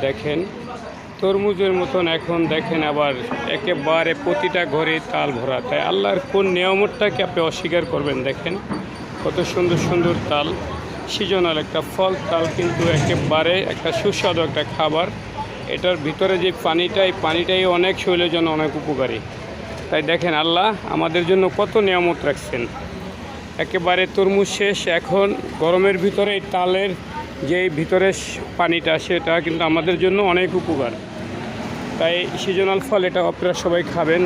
দেখেন তরমুজের মতন এখন দেখেন আবার একেবারে প্রতিটা ঘরে তাল ভরা। তাই আল্লাহর কোন নিয়ামতটাকে আপনি অস্বীকার করবেন? দেখেন কত সুন্দর সুন্দর তাল, সিজনাল একটা ফল। তাল কিন্তু একেবারে একটা সুস্বাদু একটা খাবার। এটার ভিতরে যে পানিটা, এই পানিটাই অনেক শরীরের জন্য অনেক উপকারী। তাই দেখেন আল্লাহ আমাদের জন্য কত নিয়ামত রাখছেন। একেবারে তরমুজ শেষ, এখন গরমের ভিতরে এই তালের যে ভিতরে পানিটা, সেটা কিন্তু আমাদের জন্য অনেক উপকার। তাই সিজনাল ফল, এটা আপনারা সবাই খাবেন।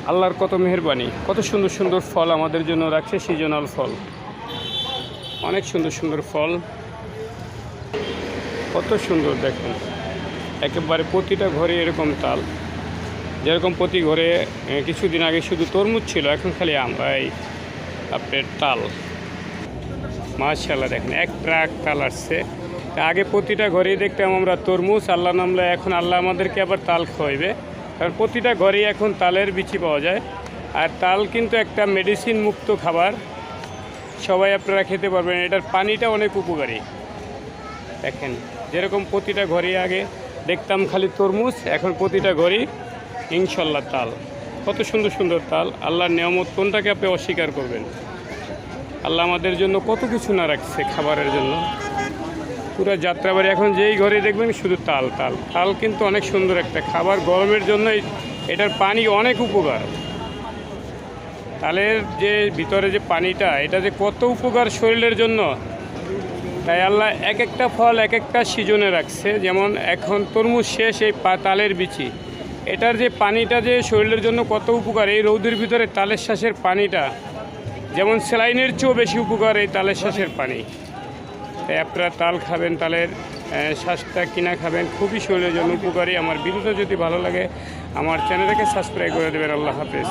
আল্লাহর কত মেহেরবানি, কত সুন্দর সুন্দর ফল আমাদের জন্য রাখছে। সিজনাল ফল, অনেক সুন্দর সুন্দর ফল, কত সুন্দর দেখেন। একেবারে প্রতিটা ঘরে এরকম তাল, যেরকম প্রতি ঘরে কিছুদিন আগে শুধু তরমুজ ছিল, এখন খালি এই আপনার তাল। মাশাআল্লাহ দেখেন এক ট্রাক তাল আসছে। আগে প্রতিটা ঘরেই দেখতাম আমরা তরমুজ, আল্লাহ নামলে এখন আল্লাহ আমাদেরকে আবার তাল খাওয়াইবে। কারণ প্রতিটা ঘরেই এখন তালের বিচি পাওয়া যায়। আর তাল কিন্তু একটা মেডিসিন মুক্ত খাবার, সবাই আপনারা খেতে পারবেন। এটার পানিটা অনেক উপকারী। দেখেন যেরকম প্রতিটা ঘরেই আগে দেখতাম খালি তরমুজ, এখন প্রতিটা ঘরেই ইনশাল্লাহ তাল। কত সুন্দর সুন্দর তাল। আল্লাহর নিয়ামত কোনটাকে আপনি অস্বীকার করবেন? আল্লাহ আমাদের জন্য কত কিছু না রাখছে খাবারের জন্য। পুরো যাত্রাবাড়ি এখন যেই ঘরে দেখবেন শুধু তাল তাল। তাল কিন্তু অনেক সুন্দর একটা খাবার, গরমের জন্য এটার পানি অনেক উপকার। তালের যে ভিতরে যে পানিটা, এটা যে কত উপকার শরীরের জন্য। তাই আল্লাহ এক একটা ফল এক একটা সিজনে রাখছে। যেমন এখন তরমুজ শেষ, এই তালের বিচি, এটার যে পানিটা যে শরীরের জন্য কত উপকার। এই রৌদের ভিতরে তালের শ্বাসের পানিটা যেমন স্যালাইনের চেয়েও বেশি উপকার এই তালের শ্বাসের পানি। তাই আপনারা তাল খাবেন, তালের শ্বাসটা কিনা খাবেন, খুবই শরীরের জন্য উপকারী। আমার ভিডিওটা যদি ভালো লাগে আমার চ্যানেলটাকে সাবস্ক্রাইব করে দেবেন। আল্লাহ হাফেজ।